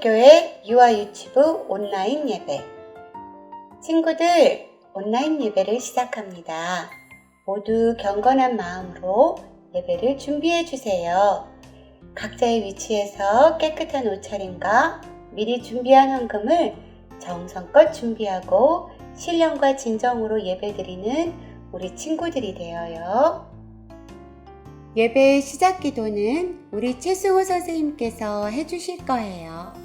하나님교회 유아유치부 온라인 예배. 친구들, 온라인 예배를 시작합니다. 모두 경건한 마음으로 예배를 준비해 주세요. 각자의 위치에서 깨끗한 옷차림과 미리 준비한 헌금을 정성껏 준비하고 신령과 진정으로 예배드리는 우리 친구들이 되어요. 예배 시작 기도는 우리 최승호 선생님께서 해주실 거예요.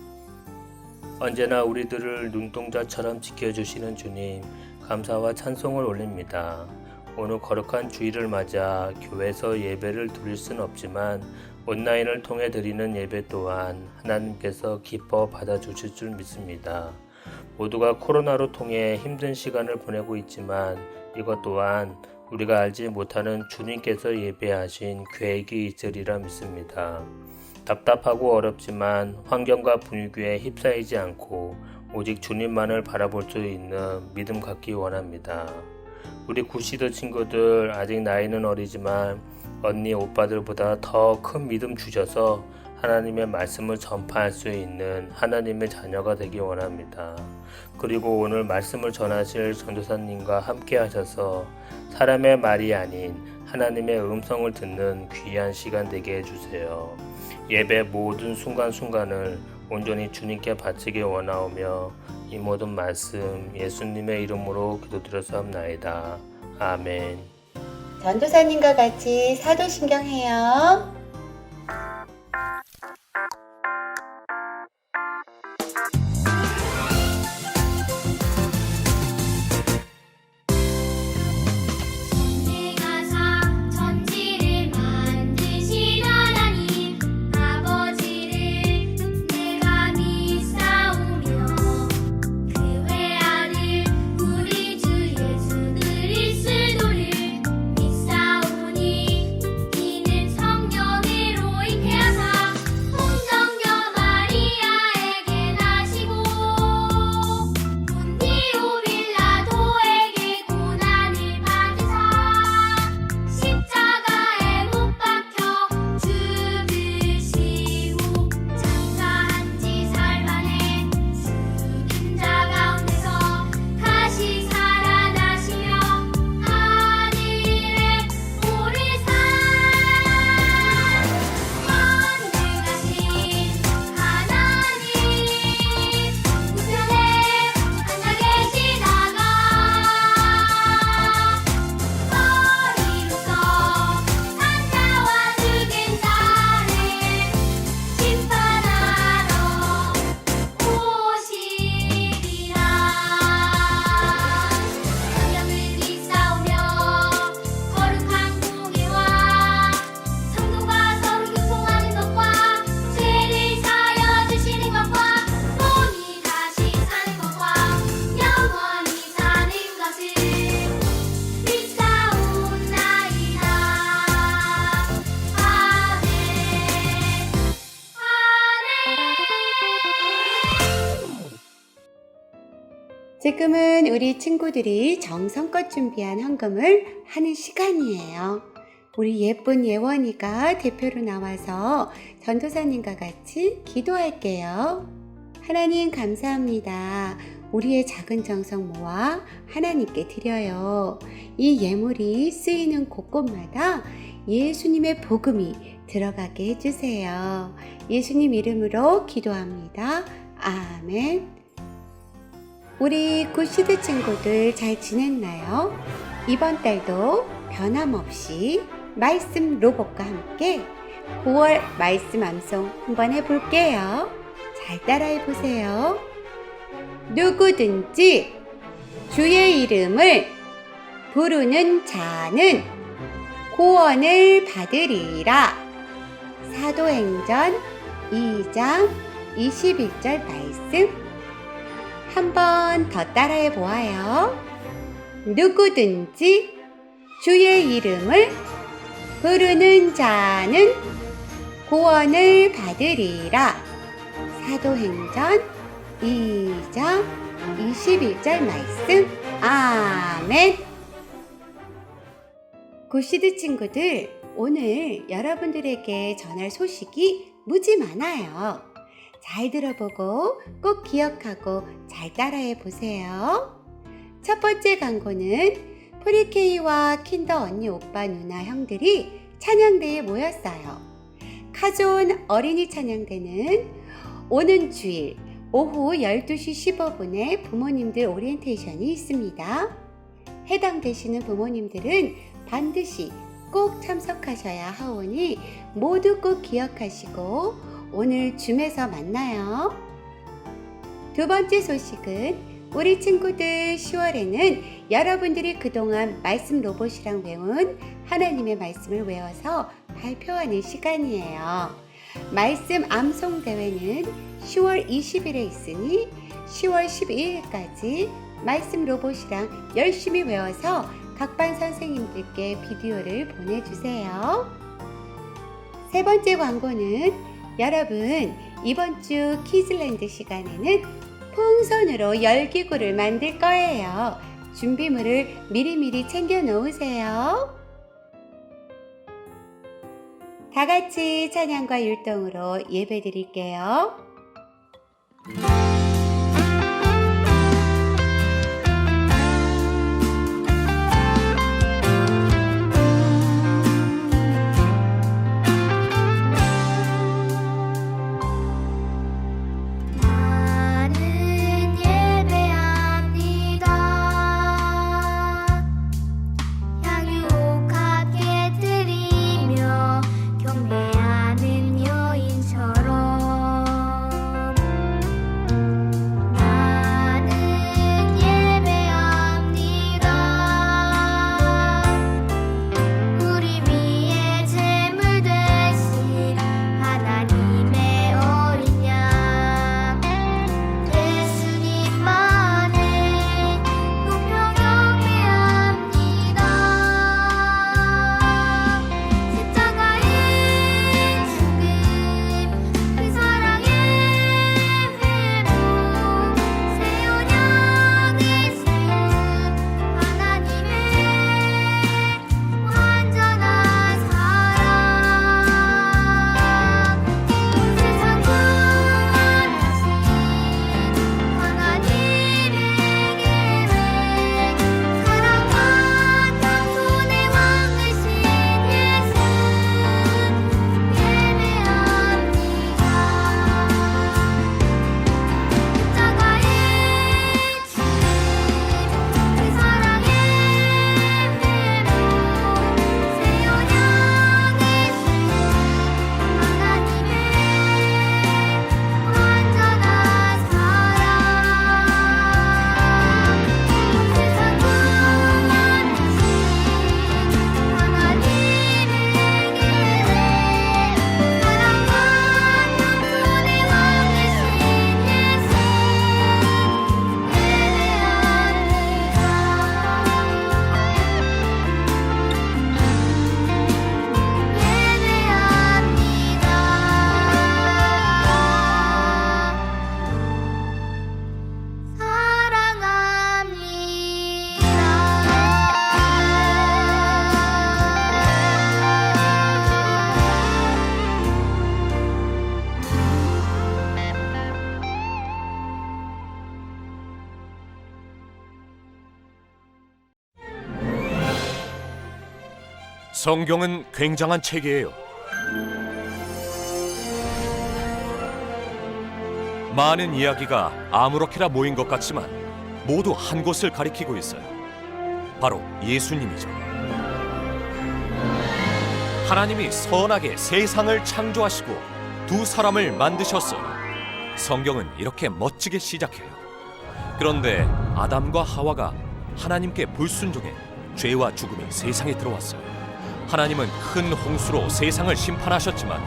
언제나 우리들을 눈동자처럼 지켜주시는 주님, 감사와 찬송을 올립니다. 오늘 거룩한 주일을 맞아 교회에서 예배를 드릴 수는 없지만 온라인을 통해 드리는 예배 또한 하나님께서 기뻐 받아주실 줄 믿습니다. 모두가 코로나로 통해 힘든 시간을 보내고 있지만 이것 또한 우리가 알지 못하는 주님께서 예배하신 계획이 있으리라 믿습니다. 답답하고 어렵지만 환경과 분위기에 휩싸이지 않고 오직 주님만을 바라볼 수 있는 믿음 갖기 원합니다. 우리 구시드 친구들 아직 나이는 어리지만 언니 오빠들보다 더 큰 믿음 주셔서 하나님의 말씀을 전파할 수 있는 하나님의 자녀가 되기 원합니다. 그리고 오늘 말씀을 전하실 전도사님과 함께 하셔서 사람의 말이 아닌 하나님의 음성을 듣는 귀한 시간 되게 해주세요. 예배 모든 순간순간을 온전히 주님께 바치기 원하오며 이 모든 말씀 예수님의 이름으로 기도드렸사옵나이다. 아멘. 전도사님과 같이 사도신경 해요. 지금은 우리 친구들이 정성껏 준비한 헌금을 하는 시간이에요. 우리 예쁜 예원이가 대표로 나와서 전도사님과 같이 기도할게요. 하나님 감사합니다. 우리의 작은 정성 모아 하나님께 드려요. 이 예물이 쓰이는 곳곳마다 예수님의 복음이 들어가게 해주세요. 예수님 이름으로 기도합니다. 아멘. 우리 구시드 친구들 잘 지냈나요? 이번 달도 변함없이 말씀 로봇과 함께 9월 말씀 암송 한번 해볼게요. 잘 따라해보세요. 누구든지 주의 이름을 부르는 자는 구원을 받으리라. 사도행전 2장 21절 말씀 한 번 더 따라해 보아요. 누구든지 주의 이름을 부르는 자는 구원을 받으리라. 사도행전 2장 21절 말씀. 아멘. 구시드 친구들, 오늘 여러분들에게 전할 소식이 무지 많아요. 잘 들어보고 꼭 기억하고 잘 따라해 보세요. 첫 번째 광고는 프리케이와 킨더 언니, 오빠, 누나, 형들이 찬양대에 모였어요. 카존 어린이 찬양대는 오는 주일 오후 12시 15분에 부모님들 오리엔테이션이 있습니다. 해당되시는 부모님들은 반드시 꼭 참석하셔야 하오니 모두 꼭 기억하시고 오늘 줌에서 만나요. 두 번째 소식은 우리 친구들 10월에는 여러분들이 그동안 말씀 로봇이랑 외운 하나님의 말씀을 외워서 발표하는 시간이에요. 말씀 암송 대회는 10월 20일에 있으니 10월 12일까지 말씀 로봇이랑 열심히 외워서 각 반 선생님들께 비디오를 보내주세요. 세 번째 광고는 여러분 이번 주 키즈랜드 시간에는 풍선으로 열기구를 만들 거예요. 준비물을 미리미리 챙겨 놓으세요. 다 같이 찬양과 율동으로 예배 드릴게요. 경배하는 여인처럼 성경은 굉장한 책이에요. 많은 이야기가 아무렇게나 모인 것 같지만 모두 한 곳을 가리키고 있어요. 바로 예수님이죠. 하나님이 선하게 세상을 창조하시고 두 사람을 만드셨어요. 성경은 이렇게 멋지게 시작해요. 그런데 아담과 하와가 하나님께 불순종해 죄와 죽음이 세상에 들어왔어요. 하나님은 큰 홍수로 세상을 심판하셨지만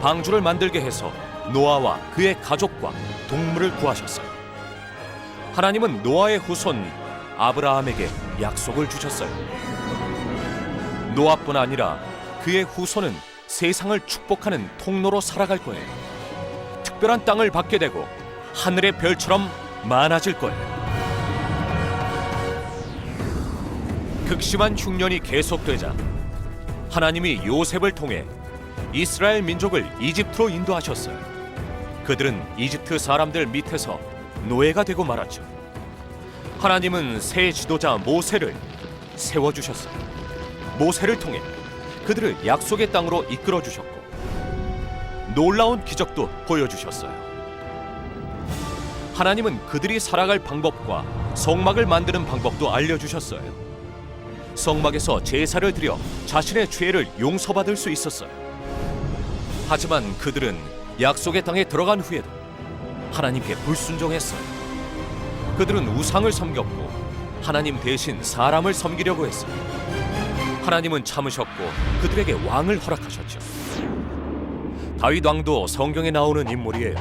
방주를 만들게 해서 노아와 그의 가족과 동물을 구하셨어요. 하나님은 노아의 후손 아브라함에게 약속을 주셨어요. 노아뿐 아니라 그의 후손은 세상을 축복하는 통로로 살아갈 거예요. 특별한 땅을 받게 되고 하늘의 별처럼 많아질 거예요. 극심한 흉년이 계속되자 하나님이 요셉을 통해 이스라엘 민족을 이집트로 인도하셨어요. 그들은 이집트 사람들 밑에서 노예가 되고 말았죠. 하나님은 새 지도자 모세를 세워주셨어요. 모세를 통해 그들을 약속의 땅으로 이끌어 주셨고 놀라운 기적도 보여주셨어요. 하나님은 그들이 살아갈 방법과 성막을 만드는 방법도 알려주셨어요. 성막에서 제사를 드려 자신의 죄를 용서받을 수 있었어요. 하지만 그들은 약속의 땅에 들어간 후에도 하나님께 불순종했어요. 그들은 우상을 섬겼고 하나님 대신 사람을 섬기려고 했어요. 하나님은 참으셨고 그들에게 왕을 허락하셨죠. 다윗 왕도 성경에 나오는 인물이에요.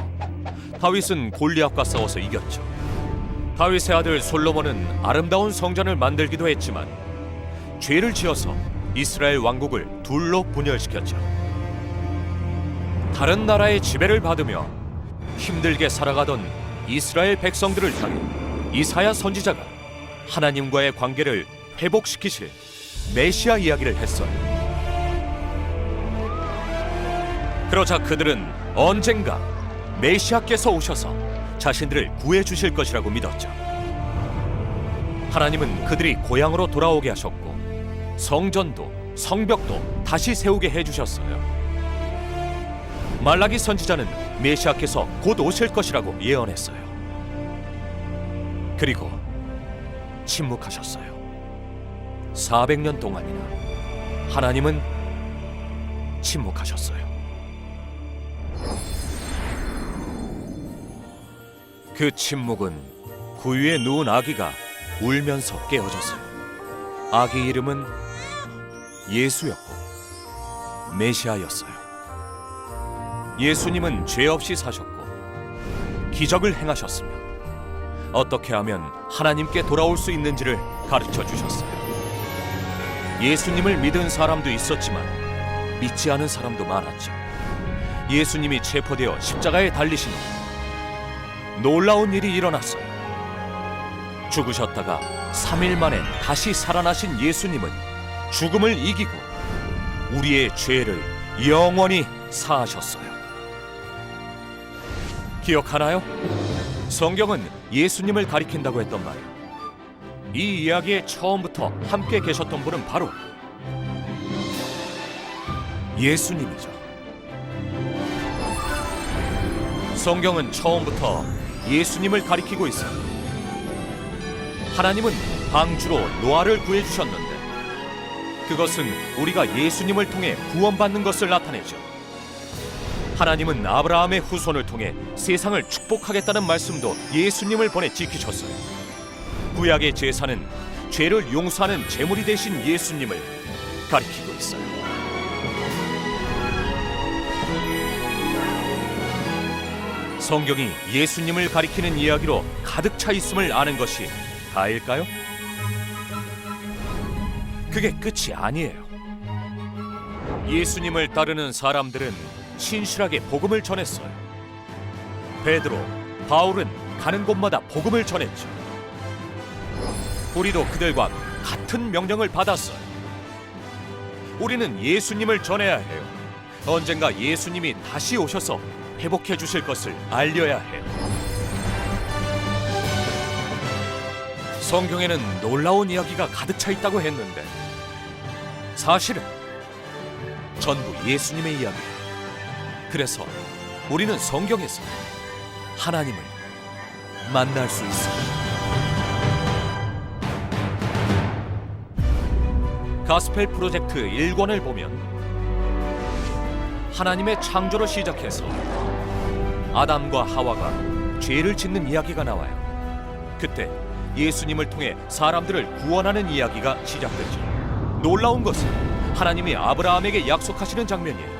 다윗은 골리앗과 싸워서 이겼죠. 다윗의 아들 솔로몬은 아름다운 성전을 만들기도 했지만 죄를 지어서 이스라엘 왕국을 둘로 분열시켰죠. 다른 나라의 지배를 받으며 힘들게 살아가던 이스라엘 백성들을 향해 이사야 선지자가 하나님과의 관계를 회복시키실 메시아 이야기를 했어요. 그러자 그들은 언젠가 메시아께서 오셔서 자신들을 구해 주실 것이라고 믿었죠. 하나님은 그들이 고향으로 돌아오게 하셨고 성전도 성벽도 다시 세우게 해주셨어요. 말라기 선지자는 메시아께서 곧 오실 것이라고 예언했어요. 그리고 침묵하셨어요. 400년 동안이나 하나님은 침묵하셨어요. 그 침묵은 구유에 누운 아기가 울면서 깨어졌어요. 아기 이름은 예수였고 메시아였어요. 예수님은 죄 없이 사셨고 기적을 행하셨으며 어떻게 하면 하나님께 돌아올 수 있는지를 가르쳐 주셨어요. 예수님을 믿은 사람도 있었지만 믿지 않은 사람도 많았죠. 예수님이 체포되어 십자가에 달리신 후 놀라운 일이 일어났어요. 죽으셨다가 3일 만에 다시 살아나신 예수님은 죽음을 이기고 우리의 죄를 영원히 사하셨어요. 기억하나요? 성경은 예수님을 가리킨다고 했던 말. 이 이야기의 처음부터 함께 계셨던 분은 바로 예수님이죠. 성경은 처음부터 예수님을 가리키고 있어요. 하나님은 방주로 노아를 구해주셨는데 그것은 우리가 예수님을 통해 구원받는 것을 나타내죠. 하나님은 아브라함의 후손을 통해 세상을 축복하겠다는 말씀도 예수님을 보내 지키셨어요. 구약의 제사는 죄를 용서하는 제물이 되신 예수님을 가리키고 있어요. 성경이 예수님을 가리키는 이야기로 가득 차 있음을 아는 것이 다일까요? 그게 끝이 아니에요. 예수님을 따르는 사람들은 신실하게 복음을 전했어요. 베드로, 바울은 가는 곳마다 복음을 전했죠. 우리도 그들과 같은 명령을 받았어요. 우리는 예수님을 전해야 해요. 언젠가 예수님이 다시 오셔서 회복해 주실 것을 알려야 해요. 성경에는 놀라운 이야기가 가득 차 있다고 했는데 사실은 전부 예수님의 이야기예요. 그래서 우리는 성경에서 하나님을 만날 수 있어요. 가스펠 프로젝트 1권을 보면 하나님의 창조로 시작해서 아담과 하와가 죄를 짓는 이야기가 나와요. 그때 예수님을 통해 사람들을 구원하는 이야기가 시작되죠. 놀라운 것은 하나님이 아브라함에게 약속하시는 장면이에요.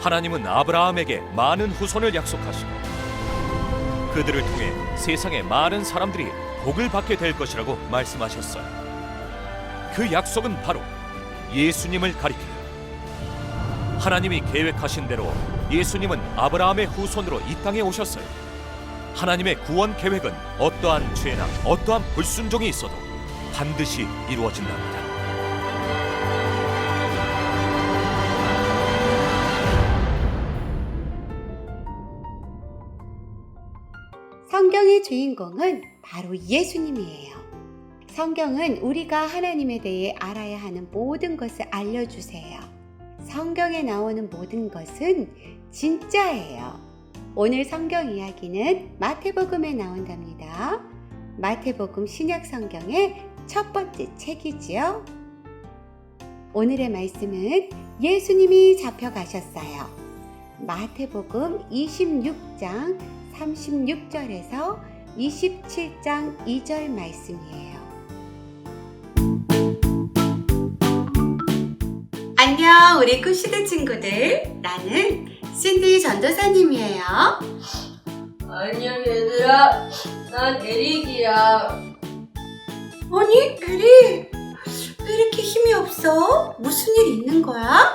하나님은 아브라함에게 많은 후손을 약속하시고 그들을 통해 세상의 많은 사람들이 복을 받게 될 것이라고 말씀하셨어요. 그 약속은 바로 예수님을 가리켜요. 하나님이 계획하신 대로 예수님은 아브라함의 후손으로 이 땅에 오셨어요. 하나님의 구원 계획은 어떠한 죄나 어떠한 불순종이 있어도 반드시 이루어진답니다. 주인공은 바로 예수님이에요. 성경은 우리가 하나님에 대해 알아야 하는 모든 것을 알려주세요. 성경에 나오는 모든 것은 진짜예요. 오늘 성경 이야기는 마태복음에 나온답니다. 마태복음 신약 성경의 첫 번째 책이지요. 오늘의 말씀은 예수님이 잡혀가셨어요. 마태복음 26장 36절에서 27장 2절 말씀이에요. 안녕, 우리 굿시드 친구들. 나는 신디 전도사님이에요. 안녕 얘들아, 난 에릭이야. 아니, 에릭, 왜 이렇게 힘이 없어? 무슨 일 있는 거야?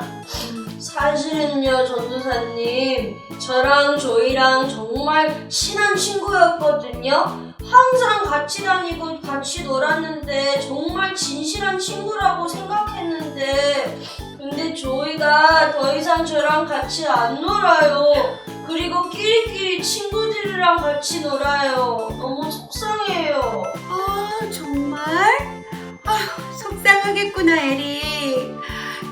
사실은요 전도사님, 저랑 조이랑 정말 친한 친구였거든요. 항상 같이 다니고 같이 놀았는데 정말 진실한 친구라고 생각했는데, 근데 조이가 더 이상 저랑 같이 안 놀아요. 그리고 끼리끼리 친구들이랑 같이 놀아요. 너무 속상해요. 아, 정말? 아휴, 속상하겠구나, 에릭.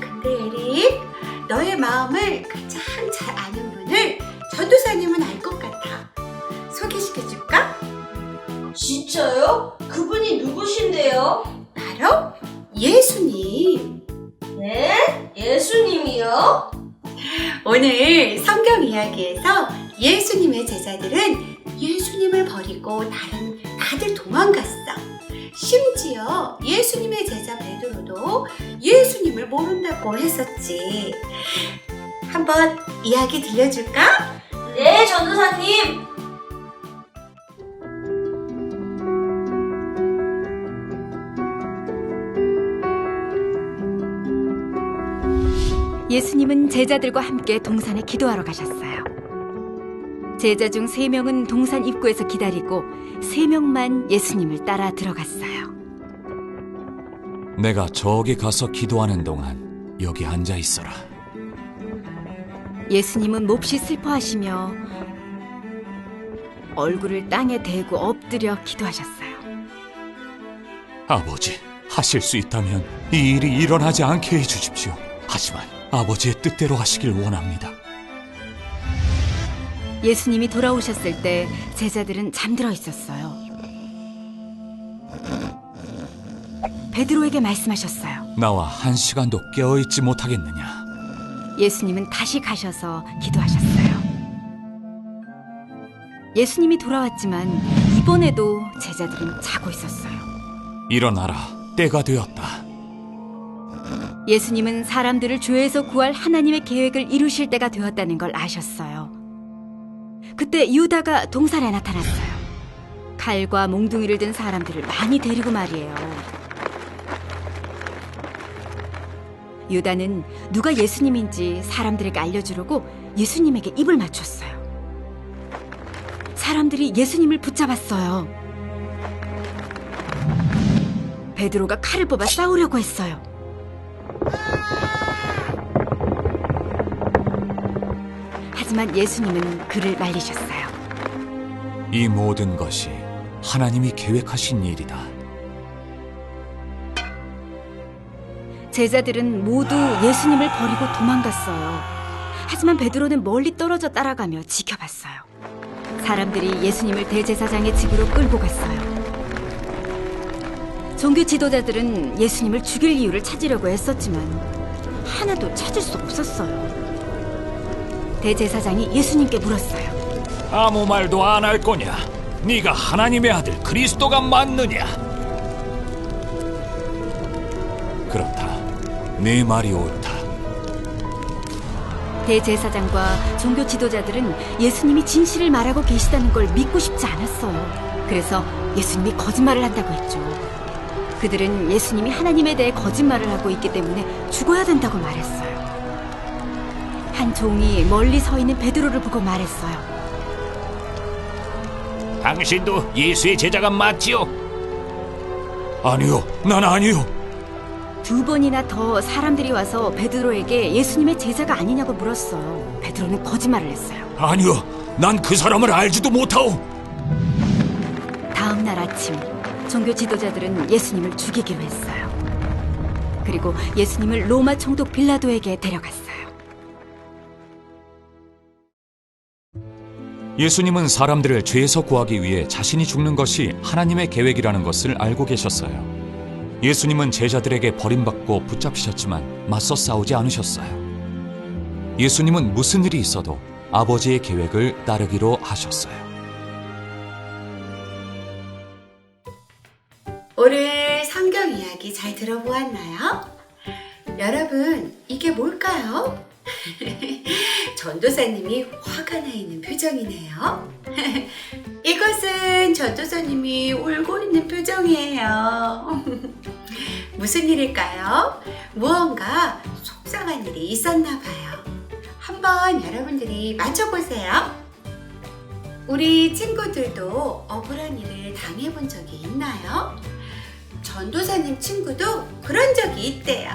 근데 에릭, 너의 마음을 가장 잘 아는 분을 전도사님은 알 것 같아. 소개시켜줄까? 진짜요? 그분이 누구신데요? 바로 예수님. 네? 예수님이요? 오늘 성경 이야기에서 예수님의 제자들은 예수님을 버리고 다들 도망갔어. 심지어 예수님의 제자 베드로도 예수님을 모른다고 했었지. 한번 이야기 들려줄까? 네, 전도사님. 예수님은 제자들과 함께 동산에 기도하러 가셨어요. 제자 중 3명은 동산 입구에서 기다리고 3명만 예수님을 따라 들어갔어요. 내가 저기 가서 기도하는 동안 여기 앉아 있어라. 예수님은 몹시 슬퍼하시며 얼굴을 땅에 대고 엎드려 기도하셨어요. 아버지, 하실 수 있다면 이 일이 일어나지 않게 해주십시오. 하지만 아버지의 뜻대로 하시길 원합니다. 예수님이 돌아오셨을 때 제자들은 잠들어 있었어요. 베드로에게 말씀하셨어요. 나와 1시간도 깨어있지 못하겠느냐? 예수님은 다시 가셔서 기도하셨어요. 예수님이 돌아왔지만 이번에도 제자들은 자고 있었어요. 일어나라, 때가 되었다. 예수님은 사람들을 죄에서 구할 하나님의 계획을 이루실 때가 되었다는 걸 아셨어요. 그때 유다가 동산에 나타났어요. 칼과 몽둥이를 든 사람들을 많이 데리고 말이에요. 유다는 누가 예수님인지 사람들에게 알려주려고 예수님에게 입을 맞췄어요. 사람들이 예수님을 붙잡았어요. 베드로가 칼을 뽑아 싸우려고 했어요. 하지만 예수님은 그를 말리셨어요. 이 모든 것이 하나님이 계획하신 일이다. 제자들은 모두 예수님을 버리고 도망갔어요. 하지만 베드로는 멀리 떨어져 따라가며 지켜봤어요. 사람들이 예수님을 대제사장의 집으로 끌고 갔어요. 종교 지도자들은 예수님을 죽일 이유를 찾으려고 애썼지만 하나도 찾을 수 없었어요. 대제사장이 예수님께 물었어요. 아무 말도 안 할 거냐? 네가 하나님의 아들 그리스도가 맞느냐? 그렇다. 네 말이 옳다. 대제사장과 종교 지도자들은 예수님이 진실을 말하고 계시다는 걸 믿고 싶지 않았어요. 그래서 예수님이 거짓말을 한다고 했죠. 그들은 예수님이 하나님에 대해 거짓말을 하고 있기 때문에 죽어야 된다고 말했어요. 한 종이 멀리 서 있는 베드로를 보고 말했어요. 당신도 예수의 제자가 맞지요? 아니요, 난 아니요. 2번이나 더 사람들이 와서 베드로에게 예수님의 제자가 아니냐고 물었어요. 베드로는 거짓말을 했어요. 아니요, 난 그 사람을 알지도 못하오. 이튿날 아침, 종교 지도자들은 예수님을 죽이기로 했어요. 그리고 예수님을 로마 총독 빌라도에게 데려갔어요. 예수님은 사람들을 죄에서 구하기 위해 자신이 죽는 것이 하나님의 계획이라는 것을 알고 계셨어요. 예수님은 제자들에게 버림받고 붙잡히셨지만 맞서 싸우지 않으셨어요. 예수님은 무슨 일이 있어도 아버지의 계획을 따르기로 하셨어요. 오늘 성경 이야기 잘 들어보았나요? 여러분, 이게 뭘까요? 전도사님이 화가 나 있는 표정이네요. 이것은 전도사님이 울고 있는 표정이에요. 무슨 일일까요? 무언가 속상한 일이 있었나 봐요. 한번 여러분들이 맞춰보세요. 우리 친구들도 억울한 일을 당해본 적이 있나요? 전도사님 친구도 그런 적이 있대요.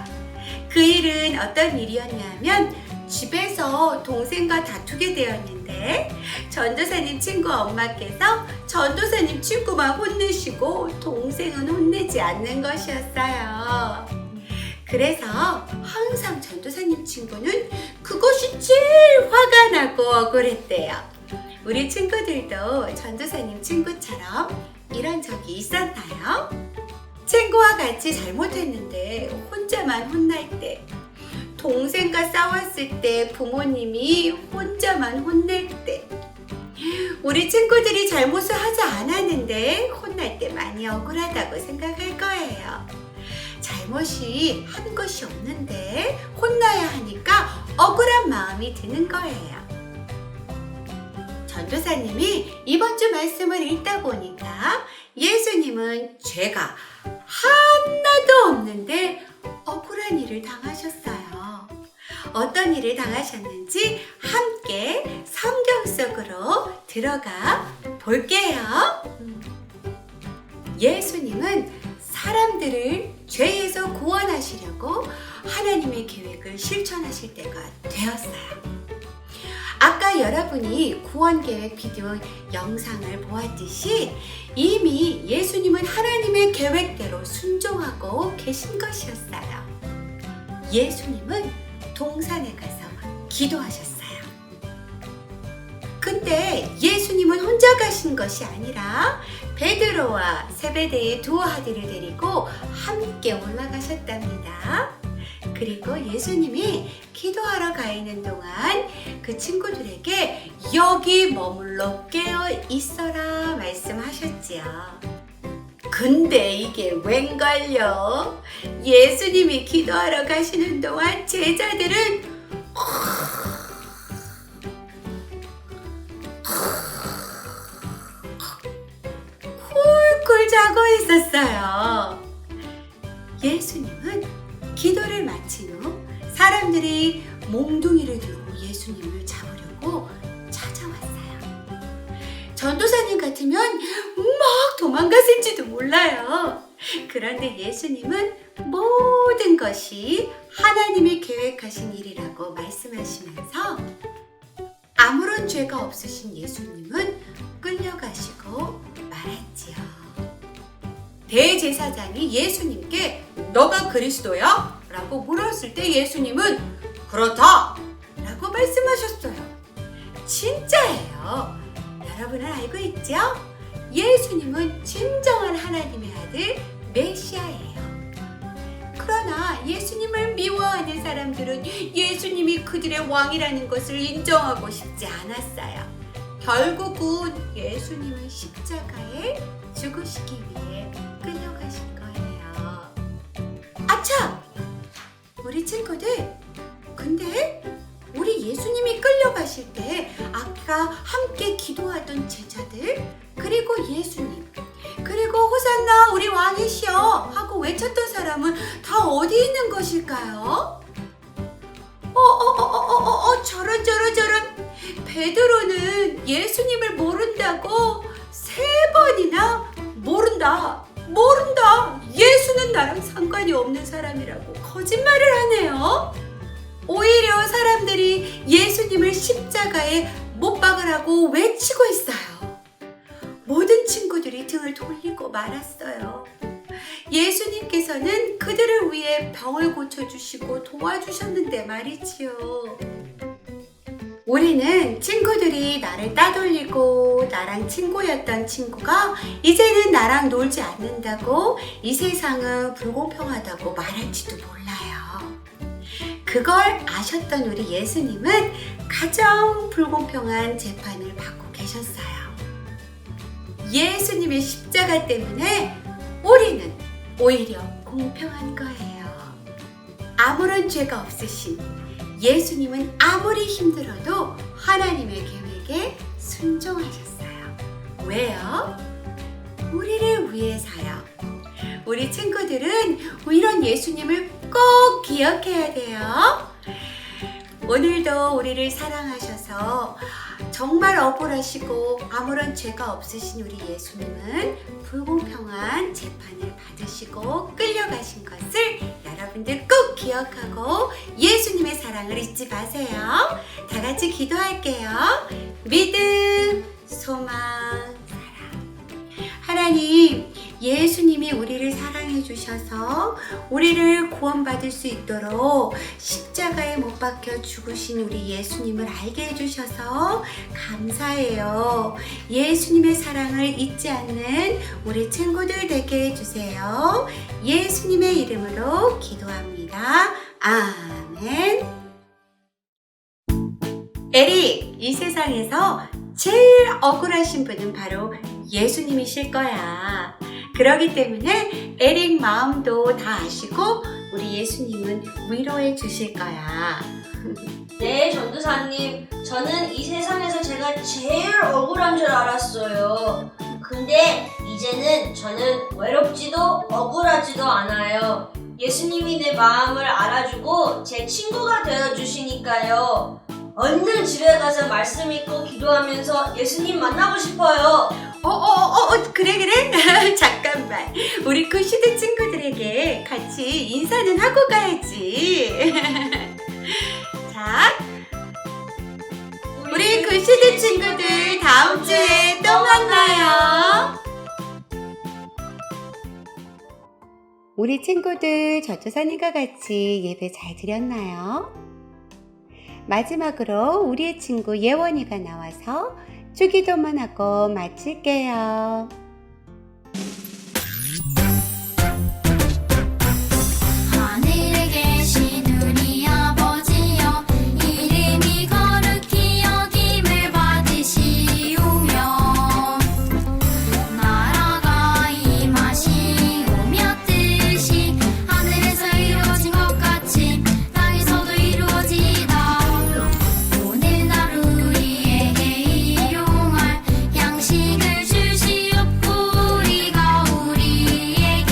그 일은 어떤 일이었냐면 집에서 동생과 다투게 되었는데 전도사님 친구 엄마께서 전도사님 친구만 혼내시고 동생은 혼내지 않는 것이었어요. 그래서 항상 전도사님 친구는 그것이 제일 화가 나고 억울했대요. 우리 친구들도 전도사님 친구처럼 이런 적이 있었나요? 친구와 같이 잘못했는데 혼자만 혼날 때, 동생과 싸웠을 때 부모님이 혼자만 혼낼 때, 우리 친구들이 잘못을 하지 않았는데 혼날 때 많이 억울하다고 생각할 거예요. 잘못이 한 것이 없는데 혼나야 하니까 억울한 마음이 드는 거예요. 전도사님이 이번 주 말씀을 읽다 보니까 예수님은 죄가 하나도 없는데 억울한 일을 당하셨어요. 어떤 일을 당하셨는지 함께 성경 속으로 들어가 볼게요. 예수님은 사람들을 죄에서 구원하시려고 하나님의 계획을 실천하실 때가 되었어요. 아까 여러분이 구원계획 비디오 영상을 보았듯이 이미 예수님은 하나님의 계획대로 순종하고 계신 것이었어요. 예수님은 동산에 가서 기도하셨어요. 근데 예수님은 혼자 가신 것이 아니라 베드로와 세베대의 두 아들을 데리고 함께 올라가셨답니다. 그리고 예수님이 기도하러 가 있는 동안 그 친구들에게 여기 머물러 깨어 있어라 말씀하셨지요. 근데 이게 웬걸요? 예수님이 기도하러 가시는 동안 제자들은 쿨쿨 자고 있었어요. 예수님은 기도를 마친 후 사람들이 몽둥이를 들고 예수님을 잡으려고 찾아왔어요. 전도사님 같으면 막 도망갔을지도 몰라요. 그런데 예수님은 모든 것이 하나님이 계획하신 일이라고 말씀하시면서 아무런 죄가 없으신 예수님은 끌려가시고 말았지요. 대제사장이 예수님께 너가 그리스도야? 라고 물었을 때 예수님은 그렇다! 라고 말씀하셨어요. 진짜예요. 여러분은 알고 있죠? 예수님은 진정한 하나님의 아들 메시아예요. 그러나 예수님을 미워하는 사람들은 예수님이 그들의 왕이라는 것을 인정하고 싶지 않았어요. 결국은 예수님은 십자가에 죽으시기 위해 끌려가신 거예요. 아차! 우리 친구들, 근데 우리 예수님이 끌려가실 때 아까 함께 기도하던 제자들, 그리고 예수님, 그리고 호산나 우리 왕이시여 하고 외쳤던 사람은 다 어디 있는 것일까요? 저런 베드로는 예수님을 모른다고 3번이나 모른다 예수는 나랑 상관이 없는 사람이라고 거짓말을 하네요. 오히려 사람들이 예수님을 십자가에 못 박으라고 외치고 있어요. 모든 친구들이 등을 돌리고 말았어요. 예수님께서는 그들을 위해 병을 고쳐주시고 도와주셨는데 말이지요. 우리는 친구들이 나를 따돌리고 나랑 친구였던 친구가 이제는 나랑 놀지 않는다고 이 세상은 불공평하다고 말할지도 몰라요. 그걸 아셨던 우리 예수님은 가장 불공평한 재판을 받고 계셨어요. 예수님의 십자가 때문에 우리는 오히려 공평한 거예요. 아무런 죄가 없으신 예수님은 아무리 힘들어도 하나님의 계획에 순종하셨어요. 왜요? 우리를 위해서요. 우리 친구들은 이런 예수님을 꼭 기억해야 돼요. 오늘도 우리를 사랑하셔서 정말 억울하시고 아무런 죄가 없으신 우리 예수님은 불공평한 재판을 받으시고 끌려가신 것을 여러분들 꼭 기억하고 예수님의 사랑을 잊지 마세요. 다 같이 기도할게요. 믿음, 소망, 사랑. 하나님, 예수님이 우리를 사랑해 주셔서 우리를 구원받을 수 있도록 십자가에 못 박혀 죽으신 우리 예수님을 알게 해주셔서 감사해요. 예수님의 사랑을 잊지 않는 우리 친구들 되게 해주세요. 예수님의 이름으로 기도합니다. 아멘. 에릭, 이 세상에서 제일 억울하신 분은 바로 예수님이실 거야. 그러기 때문에 에릭 마음도 다 아시고 우리 예수님은 위로해 주실 거야. 네, 전도사님. 저는 이 세상에서 제가 제일 억울한 줄 알았어요. 근데 이제는 저는 외롭지도 억울하지도 않아요. 예수님이 내 마음을 알아주고 제 친구가 되어주시니까요. 얼른 집에 가서 말씀 읽고 기도하면서 예수님 만나고 싶어요. 그래. 잠깐만. 우리 그 시대 친구들에게 같이 인사는 하고 가야지. 자, 우리 그 시대 친구들 다음 주에 또 만나요. 우리 친구들 전도사님과 같이 예배 잘 드렸나요? 마지막으로 우리의 친구 예원이가 나와서 주기도만 하고 마칠게요. 하늘에 계신 우리 아버지여 이름이 거룩히 여김을 받으시오며 나라가 임하시오며 뜻이 하늘에서 이루어진 것 같이 땅에서도 이루어지이다. 오늘 우리에게 일용할 양식을 주시옵고 우리가 우리에게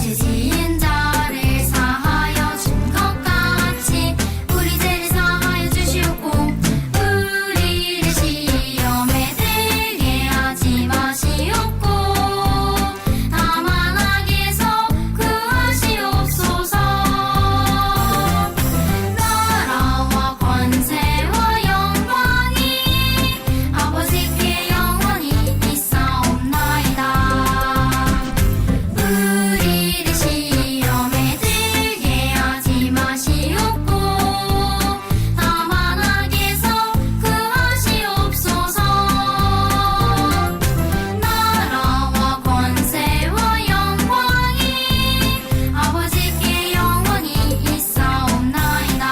죄 지은 자를 사하여 준 것 같이 우리 죄를 사하여 주시옵고 우리를 시험에 들게 하지 마시옵고 다만 악에서 구하시옵소서. 나라와 권세와 영광이 아버지께 영원히 있사옵나이다. 우리를 시험에 들게 하지 마시옵고 다만 악에서 구하시옵소서. 나라와 권세와 영광이 아버지께 영원히 있사옵나이다.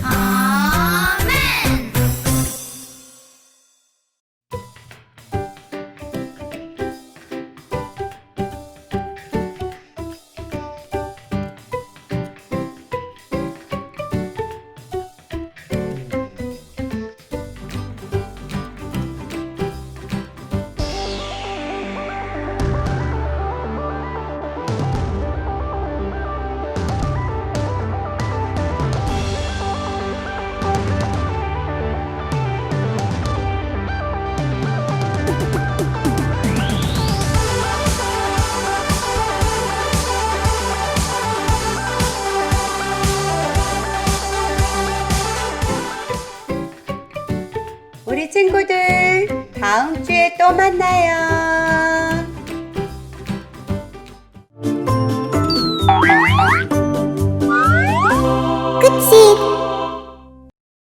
아멘. 우리 친구들 다음 주에 또 만나요.